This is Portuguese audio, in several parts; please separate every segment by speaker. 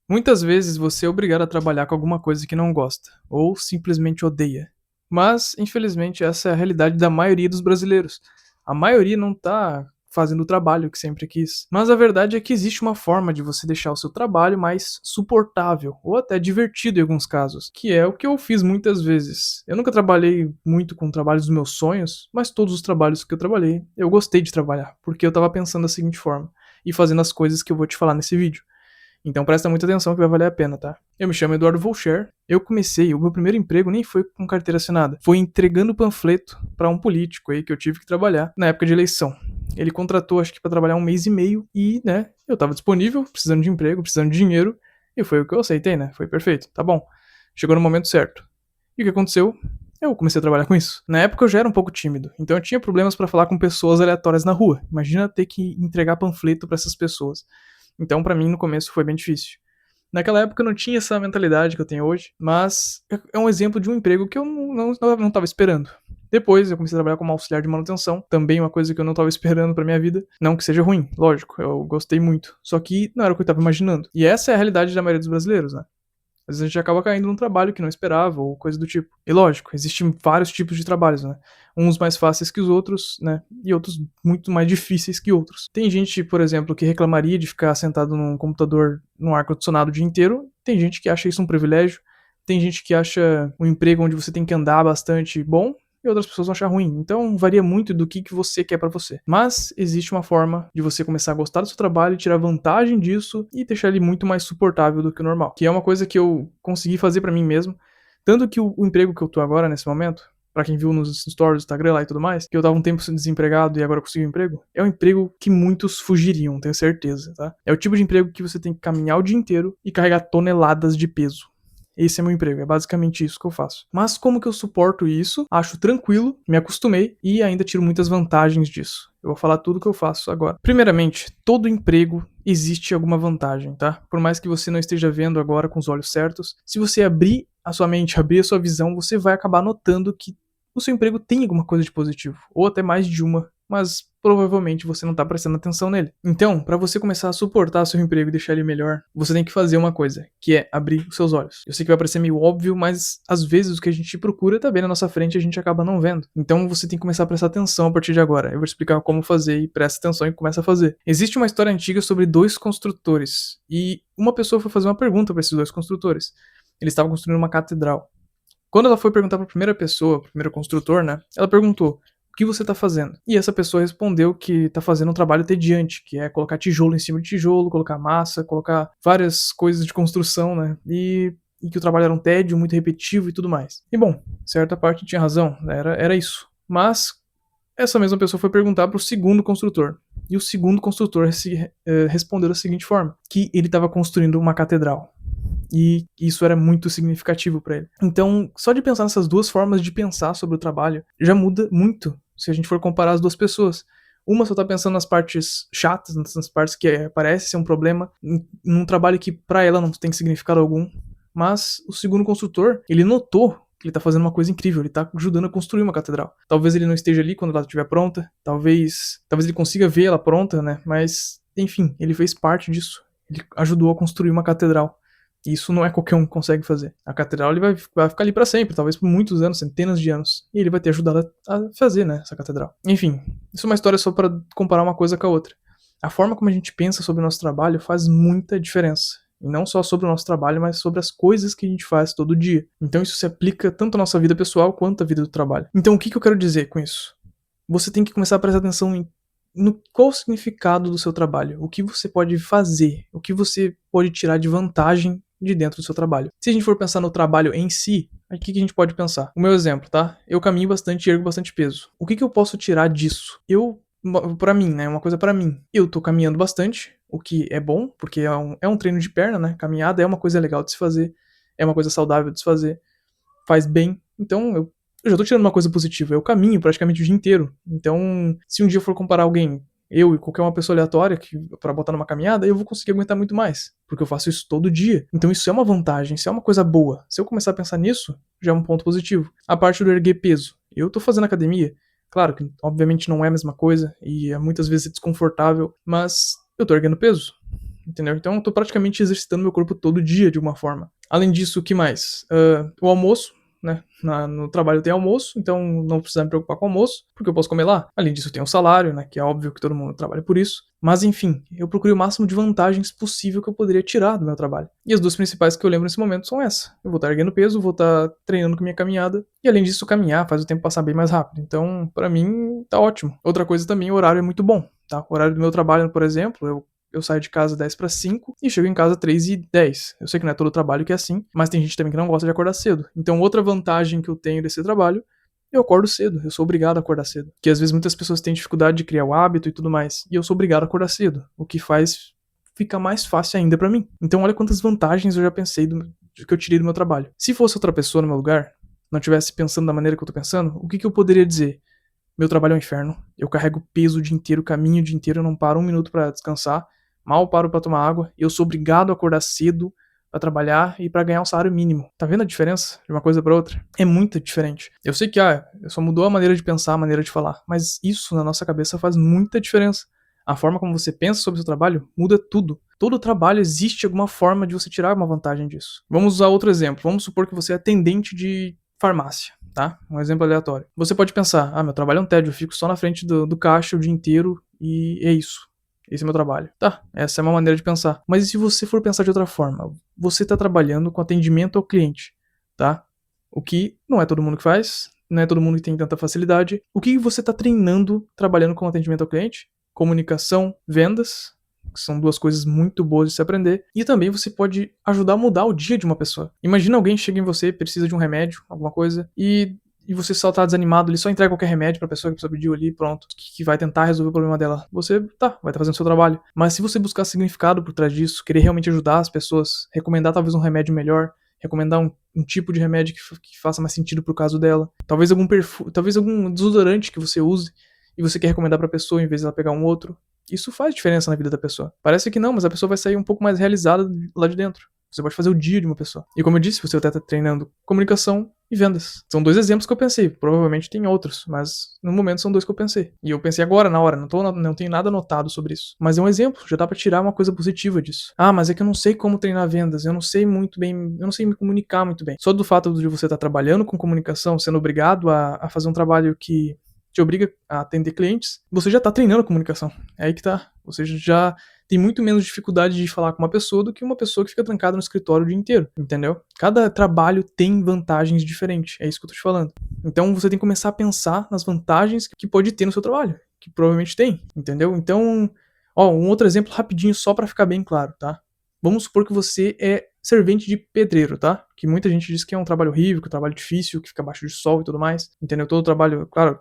Speaker 1: Muitas vezes você é obrigado a trabalhar com alguma coisa que não gosta, ou simplesmente odeia. Mas, infelizmente, essa é a realidade da maioria dos brasileiros. A maioria não tá fazendo o trabalho que sempre quis. Mas a verdade é que existe uma forma de você deixar o seu trabalho mais suportável, ou até divertido em alguns casos, que é o que eu fiz muitas vezes. Eu nunca trabalhei muito com trabalhos dos meus sonhos, mas todos os trabalhos que eu trabalhei, eu gostei de trabalhar, porque eu tava pensando da seguinte forma, e fazendo as coisas que eu vou te falar nesse vídeo. Então presta muita atenção que vai valer a pena, tá? Eu me chamo Eduardo Volcher. Eu comecei, o meu primeiro emprego nem foi com carteira assinada. Foi entregando panfleto para um político aí que eu tive que trabalhar na época de eleição. Ele contratou, acho que para trabalhar um mês e meio e, né, eu tava disponível, precisando de emprego, precisando de dinheiro, e foi o que eu aceitei, né? Foi perfeito, tá bom. Chegou no momento certo. E o que aconteceu? Eu comecei a trabalhar com isso. Na época eu já era um pouco tímido, então eu tinha problemas para falar com pessoas aleatórias na rua. Imagina ter que entregar panfleto para essas pessoas. Então, pra mim, no começo foi bem difícil. Naquela época eu não tinha essa mentalidade que eu tenho hoje, mas é um exemplo de um emprego que eu não tava esperando. Depois eu comecei a trabalhar como auxiliar de manutenção, também uma coisa que eu não tava esperando pra minha vida. Não que seja ruim, lógico, eu gostei muito. Só que não era o que eu tava imaginando. E essa é a realidade da maioria dos brasileiros, né? Às vezes a gente acaba caindo num trabalho que não esperava, ou coisa do tipo. E lógico, existem vários tipos de trabalhos, né? Uns mais fáceis que os outros, né? E outros muito mais difíceis que outros. Tem gente, por exemplo, que reclamaria de ficar sentado num computador num ar-condicionado o dia inteiro. Tem gente que acha isso um privilégio. Tem gente que acha um emprego onde você tem que andar bastante bom e outras pessoas vão achar ruim. Então varia muito do que você quer pra você. Mas existe uma forma de você começar a gostar do seu trabalho, tirar vantagem disso e deixar ele muito mais suportável do que o normal. Que é uma coisa que eu consegui fazer pra mim mesmo. Tanto que o emprego que eu tô agora nesse momento, pra quem viu nos stories do Instagram lá e tudo mais, que eu tava um tempo desempregado e agora consegui um emprego, é um emprego que muitos fugiriam, tenho certeza, tá? É o tipo de emprego que você tem que caminhar o dia inteiro e carregar toneladas de peso. Esse é meu emprego, é basicamente isso que eu faço. Mas como que eu suporto isso? Acho tranquilo, me acostumei e ainda tiro muitas vantagens disso. Eu vou falar tudo que eu faço agora. Primeiramente, todo emprego existe alguma vantagem, tá? Por mais que você não esteja vendo agora com os olhos certos, se você abrir a sua mente, abrir a sua visão, você vai acabar notando que o seu emprego tem alguma coisa de positivo, ou até mais de uma, mas provavelmente você não tá prestando atenção nele. Então, para você começar a suportar seu emprego e deixar ele melhor, você tem que fazer uma coisa, que é abrir os seus olhos. Eu sei que vai parecer meio óbvio, mas às vezes o que a gente procura tá bem na nossa frente e a gente acaba não vendo. Então você tem que começar a prestar atenção a partir de agora. Eu vou te explicar como fazer e presta atenção e começa a fazer. Existe uma história antiga sobre dois construtores e uma pessoa foi fazer uma pergunta para esses dois construtores. Eles estavam construindo uma catedral. Quando ela foi perguntar para a primeira pessoa, pro primeiro construtor, né? Ela perguntou: "O que você tá fazendo?" E essa pessoa respondeu que tá fazendo um trabalho tediante, que é colocar tijolo em cima de tijolo, colocar massa, colocar várias coisas de construção, né? E que o trabalho era um tédio muito repetitivo e tudo mais. E bom, certa parte tinha razão, era isso. Mas essa mesma pessoa foi perguntar para o segundo construtor. E o segundo construtor respondeu da seguinte forma: que ele estava construindo uma catedral. E isso era muito significativo para ele. Então, só de pensar nessas duas formas de pensar sobre o trabalho já muda muito se a gente for comparar as duas pessoas. Uma só tá pensando nas partes chatas, nas partes que parece ser um problema, num trabalho que para ela não tem significado algum. Mas o segundo construtor, ele notou que ele tá fazendo uma coisa incrível, ele tá ajudando a construir uma catedral. Talvez ele não esteja ali quando ela estiver pronta, talvez ele consiga ver ela pronta, né? Mas, enfim, ele fez parte disso. Ele ajudou a construir uma catedral. Isso não é qualquer um que consegue fazer. A catedral ele vai ficar ali para sempre, talvez por muitos anos, centenas de anos. E ele vai ter ajudado a fazer, né, essa catedral. Enfim, isso é uma história só para comparar uma coisa com a outra. A forma como a gente pensa sobre o nosso trabalho faz muita diferença. E não só sobre o nosso trabalho, mas sobre as coisas que a gente faz todo dia. Então isso se aplica tanto à nossa vida pessoal quanto à vida do trabalho. Então o que eu quero dizer com isso? Você tem que começar a prestar atenção no qual o significado do seu trabalho, o que você pode fazer, o que você pode tirar de vantagem de dentro do seu trabalho. Se a gente for pensar no trabalho em si, o que a gente pode pensar? O meu exemplo, tá? Eu caminho bastante e ergo bastante peso. O que eu posso tirar disso? Pra mim, né? Uma coisa pra mim. Eu tô caminhando bastante, o que é bom, porque é um treino de perna, né? Caminhada é uma coisa legal de se fazer, é uma coisa saudável de se fazer, faz bem. Então eu já tô tirando uma coisa positiva. Eu caminho praticamente o dia inteiro. Então, se um dia eu for comparar alguém, eu e qualquer uma pessoa aleatória que para botar numa caminhada, eu vou conseguir aguentar muito mais, porque eu faço isso todo dia. Então isso é uma vantagem, isso é uma coisa boa. Se eu começar a pensar nisso, já é um ponto positivo. A parte do erguer peso. Eu tô fazendo academia, claro que obviamente não é a mesma coisa e muitas vezes é desconfortável, mas eu tô erguendo peso. entendeu? Então eu tô praticamente exercitando meu corpo todo dia de uma forma. Além disso, o que mais? O almoço, né? No trabalho tem almoço, então não precisa me preocupar com o almoço, porque eu posso comer lá. Além disso, tem um salário, né? Que é óbvio que todo mundo trabalha por isso. Mas enfim, eu procurei o máximo de vantagens possível que eu poderia tirar do meu trabalho. E as duas principais que eu lembro nesse momento são essa. Eu vou estar erguendo peso, vou estar treinando com minha caminhada. E além disso, caminhar faz o tempo passar bem mais rápido. Então, pra mim, tá ótimo. Outra coisa também, o horário é muito bom, tá? O horário do meu trabalho, por exemplo, eu saio de casa 10 para 5 e chego em casa 3h10. Eu sei que não é todo trabalho que é assim, mas tem gente também que não gosta de acordar cedo. Então, outra vantagem que eu tenho desse trabalho, eu acordo cedo, eu sou obrigado a acordar cedo. Que às vezes muitas pessoas têm dificuldade de criar o hábito e tudo mais, e eu sou obrigado a acordar cedo, o que faz ficar mais fácil ainda pra mim. Então, olha quantas vantagens eu já pensei que eu tirei do meu trabalho. Se fosse outra pessoa no meu lugar, não tivesse pensando da maneira que eu tô pensando, o que eu poderia dizer? Meu trabalho é um inferno. Eu carrego peso o dia inteiro, caminho o dia inteiro, eu não paro um minuto pra descansar. Mal paro pra tomar água. Eu sou obrigado a acordar cedo pra trabalhar e pra ganhar um salário mínimo. Tá vendo a diferença de uma coisa pra outra? É muito diferente. Eu sei que só mudou a maneira de pensar, a maneira de falar, mas isso na nossa cabeça faz muita diferença. A forma como você pensa sobre o seu trabalho muda tudo. Todo trabalho existe alguma forma de você tirar uma vantagem disso. Vamos usar outro exemplo. Vamos supor que você é atendente de farmácia, tá? Um exemplo aleatório. Você pode pensar, meu trabalho é um tédio, eu fico só na frente do caixa o dia inteiro e é isso. Esse é meu trabalho. Tá, essa é uma maneira de pensar. Mas e se você for pensar de outra forma? Você está trabalhando com atendimento ao cliente, tá? O que não é todo mundo que faz, não é todo mundo que tem tanta facilidade. O que você está treinando trabalhando com atendimento ao cliente? Comunicação, vendas, que são duas coisas muito boas de se aprender. E também você pode ajudar a mudar o dia de uma pessoa. Imagina alguém chega em você, precisa de um remédio, alguma coisa, e você só tá desanimado, ele só entrega qualquer remédio pra pessoa que a pessoa pediu ali, pronto, que vai tentar resolver o problema dela. Você, vai estar fazendo o seu trabalho. Mas se você buscar significado por trás disso, querer realmente ajudar as pessoas, recomendar talvez um remédio melhor, recomendar um tipo de remédio que faça mais sentido pro caso dela, talvez algum perfume, talvez algum desodorante que você use e você quer recomendar pra pessoa em vez de ela pegar um outro, isso faz diferença na vida da pessoa. Parece que não, mas a pessoa vai sair um pouco mais realizada lá de dentro. Você pode fazer o dia de uma pessoa. E como eu disse, você vai estar treinando comunicação e vendas. São dois exemplos que eu pensei. Provavelmente tem outros, mas no momento são dois que eu pensei. E eu pensei agora, na hora, não tenho nada anotado sobre isso. Mas é um exemplo, já dá pra tirar uma coisa positiva disso. Mas é que eu não sei como treinar vendas, eu não sei muito bem, eu não sei me comunicar muito bem. Só do fato de você estar trabalhando com comunicação, sendo obrigado a fazer um trabalho que te obriga a atender clientes, você já tá treinando a comunicação. É aí que tá. Você já tem muito menos dificuldade de falar com uma pessoa do que uma pessoa que fica trancada no escritório o dia inteiro, entendeu? Cada trabalho tem vantagens diferentes, é isso que eu tô te falando. Então você tem que começar a pensar nas vantagens que pode ter no seu trabalho, que provavelmente tem, entendeu? Então, um outro exemplo rapidinho só pra ficar bem claro, tá? Vamos supor que você é servente de pedreiro, tá? Que muita gente diz que é um trabalho horrível, que é um trabalho difícil, que fica abaixo de sol e tudo mais, entendeu? Todo trabalho, claro,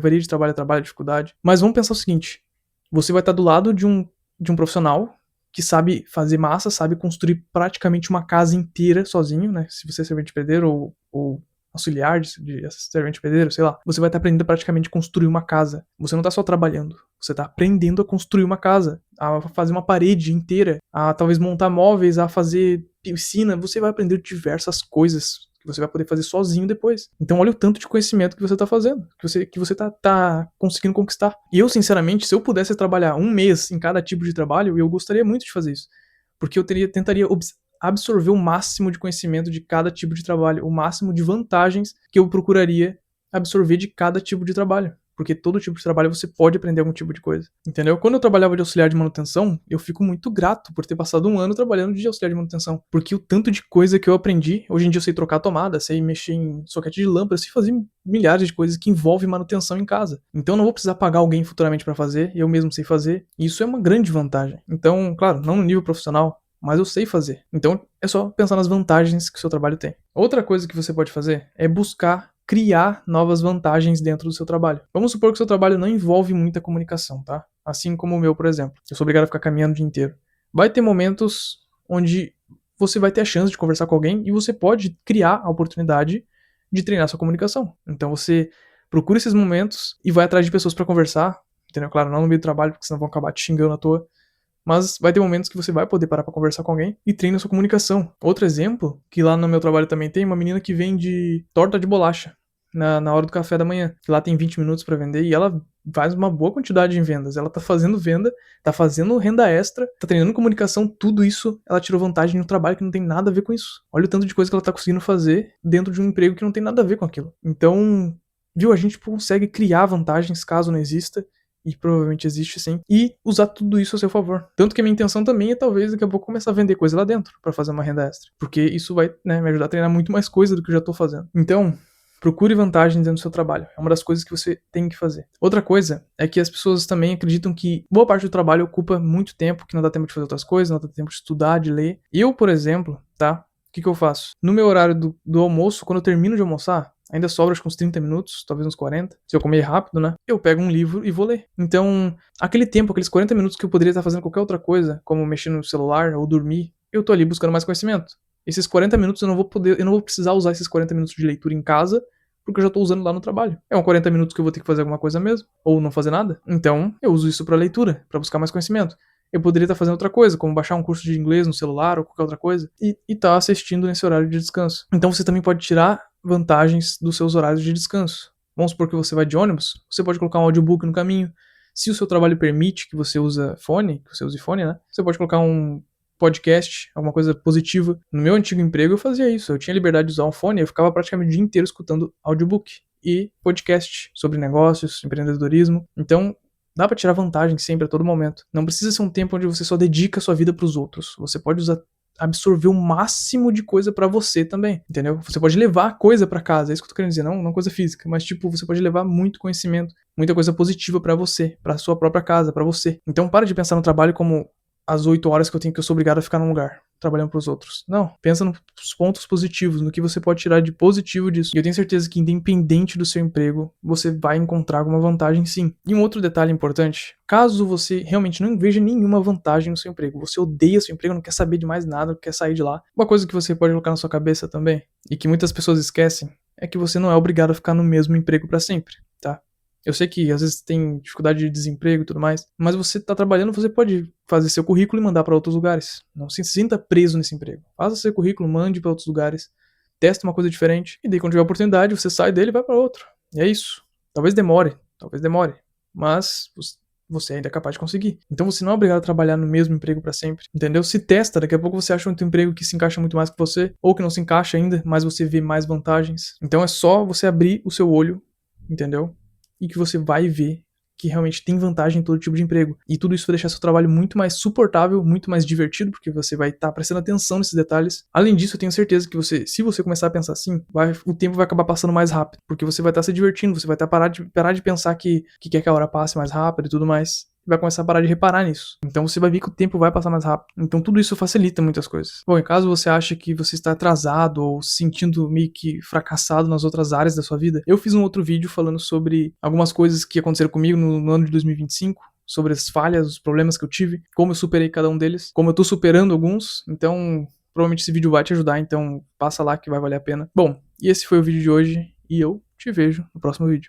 Speaker 1: varia de trabalho a trabalho, dificuldade. Mas vamos pensar o seguinte, você vai estar do lado de um profissional que sabe fazer massa, sabe construir praticamente uma casa inteira sozinho, né? Se você é servente de pedreiro ou auxiliar de servente de pedreiro, sei lá. Você vai estar aprendendo praticamente a construir uma casa. Você não está só trabalhando, você está aprendendo a construir uma casa, a fazer uma parede inteira, a talvez montar móveis, a fazer piscina. Você vai aprender diversas coisas que você vai poder fazer sozinho depois. Então olha o tanto de conhecimento que você tá fazendo, que você tá conseguindo conquistar. E eu, sinceramente, se eu pudesse trabalhar um mês em cada tipo de trabalho, eu gostaria muito de fazer isso. Porque eu tentaria absorver o máximo de conhecimento de cada tipo de trabalho, o máximo de vantagens que eu procuraria absorver de cada tipo de trabalho. Porque todo tipo de trabalho você pode aprender algum tipo de coisa, entendeu? Quando eu trabalhava de auxiliar de manutenção, eu fico muito grato por ter passado um ano trabalhando de auxiliar de manutenção. Porque o tanto de coisa que eu aprendi, hoje em dia eu sei trocar tomada, sei mexer em soquete de lâmpada, sei fazer milhares de coisas que envolvem manutenção em casa. Então eu não vou precisar pagar alguém futuramente para fazer, eu mesmo sei fazer. E isso é uma grande vantagem. Então, claro, não no nível profissional, mas eu sei fazer. Então é só pensar nas vantagens que o seu trabalho tem. Outra coisa que você pode fazer é buscar criar novas vantagens dentro do seu trabalho. Vamos supor que o seu trabalho não envolve muita comunicação, tá? Assim como o meu, por exemplo. Eu sou obrigado a ficar caminhando o dia inteiro. Vai ter momentos onde você vai ter a chance de conversar com alguém e você pode criar a oportunidade de treinar sua comunicação. Então você procura esses momentos e vai atrás de pessoas para conversar, entendeu? Claro, não no meio do trabalho, porque senão vão acabar te xingando à toa. Mas vai ter momentos que você vai poder parar pra conversar com alguém e treina sua comunicação. Outro exemplo, que lá no meu trabalho também tem, uma menina que vende torta de bolacha. na hora do café da manhã. Lá tem 20 minutos pra vender e ela faz uma boa quantidade em vendas. Ela tá fazendo venda, tá fazendo renda extra, tá treinando comunicação, tudo isso ela tirou vantagem no trabalho que não tem nada a ver com isso. Olha o tanto de coisa que ela tá conseguindo fazer dentro de um emprego que não tem nada a ver com aquilo. Então, viu, a gente consegue criar vantagens caso não exista, e provavelmente existe sim, e usar tudo isso a seu favor. Tanto que a minha intenção também é talvez daqui a pouco começar a vender coisa lá dentro pra fazer uma renda extra, porque isso vai, né, me ajudar a treinar muito mais coisa do que eu já tô fazendo. Então, procure vantagens dentro do seu trabalho. É uma das coisas que você tem que fazer. Outra coisa é que as pessoas também acreditam que boa parte do trabalho ocupa muito tempo, que não dá tempo de fazer outras coisas, não dá tempo de estudar, de ler. Eu, por exemplo, tá? O que eu faço? No meu horário do almoço, quando eu termino de almoçar, ainda sobra acho que uns 30 minutos, talvez uns 40. Se eu comer rápido, né? Eu pego um livro e vou ler. Então, aquele tempo, aqueles 40 minutos que eu poderia estar fazendo qualquer outra coisa, como mexer no celular ou dormir, eu tô ali buscando mais conhecimento. Esses 40 minutos eu não vou precisar usar esses 40 minutos de leitura em casa, porque eu já tô usando lá no trabalho. É um 40 minutos que eu vou ter que fazer alguma coisa mesmo, ou não fazer nada. Então, eu uso isso pra leitura, pra buscar mais conhecimento. Eu poderia estar fazendo outra coisa, como baixar um curso de inglês no celular ou qualquer outra coisa, e tá assistindo nesse horário de descanso. Então você também pode tirar vantagens dos seus horários de descanso. Vamos supor que você vai de ônibus, você pode colocar um audiobook no caminho. Se o seu trabalho permite que você use fone, né? Você pode colocar um podcast, alguma coisa positiva. No meu antigo emprego eu fazia isso, eu tinha liberdade de usar um fone, eu ficava praticamente o dia inteiro escutando audiobook e podcast sobre negócios, empreendedorismo. Então, dá pra tirar vantagem sempre a todo momento. Não precisa ser um tempo onde você só dedica a sua vida pros outros. Você pode absorver o máximo de coisa pra você também, entendeu? Você pode levar coisa pra casa, é isso que eu tô querendo dizer, não coisa física, mas tipo, você pode levar muito conhecimento, muita coisa positiva pra você, pra sua própria casa, pra você. Então para de pensar no trabalho como as 8 horas que eu sou obrigado a ficar num lugar, trabalhando pros outros. Não, pensa nos pontos positivos, no que você pode tirar de positivo disso. E eu tenho certeza que independente do seu emprego, você vai encontrar alguma vantagem sim. E um outro detalhe importante, caso você realmente não veja nenhuma vantagem no seu emprego, você odeia seu emprego, não quer saber de mais nada, não quer sair de lá, uma coisa que você pode colocar na sua cabeça também, e que muitas pessoas esquecem, é que você não é obrigado a ficar no mesmo emprego pra sempre, tá? Eu sei que às vezes tem dificuldade de desemprego e tudo mais, mas você tá trabalhando, você pode fazer seu currículo e mandar para outros lugares. Não se sinta preso nesse emprego. Faça seu currículo, mande para outros lugares, testa uma coisa diferente, e daí quando tiver oportunidade, você sai dele e vai para outro. E é isso. Talvez demore, mas você ainda é capaz de conseguir. Então você não é obrigado a trabalhar no mesmo emprego para sempre, entendeu? Se testa, daqui a pouco você acha um outro emprego que se encaixa muito mais com você, ou que não se encaixa ainda, mas você vê mais vantagens. Então é só você abrir o seu olho, entendeu? E que você vai ver que realmente tem vantagem em todo tipo de emprego. E tudo isso vai deixar seu trabalho muito mais suportável, muito mais divertido, porque você vai estar prestando atenção nesses detalhes. Além disso, eu tenho certeza que se você começar a pensar assim, o tempo vai acabar passando mais rápido, porque você vai estar se divertindo, você vai estar parar de pensar que quer que a hora passe mais rápido e tudo mais. Vai começar a parar de reparar nisso. Então você vai ver que o tempo vai passar mais rápido. Então tudo isso facilita muitas coisas. Bom, em caso você ache que você está atrasado ou se sentindo meio que fracassado nas outras áreas da sua vida, eu fiz um outro vídeo falando sobre algumas coisas que aconteceram comigo no ano de 2025, sobre as falhas, os problemas que eu tive, como eu superei cada um deles, como eu tô superando alguns. Então, provavelmente esse vídeo vai te ajudar, então passa lá que vai valer a pena. Bom, e esse foi o vídeo de hoje e eu te vejo no próximo vídeo.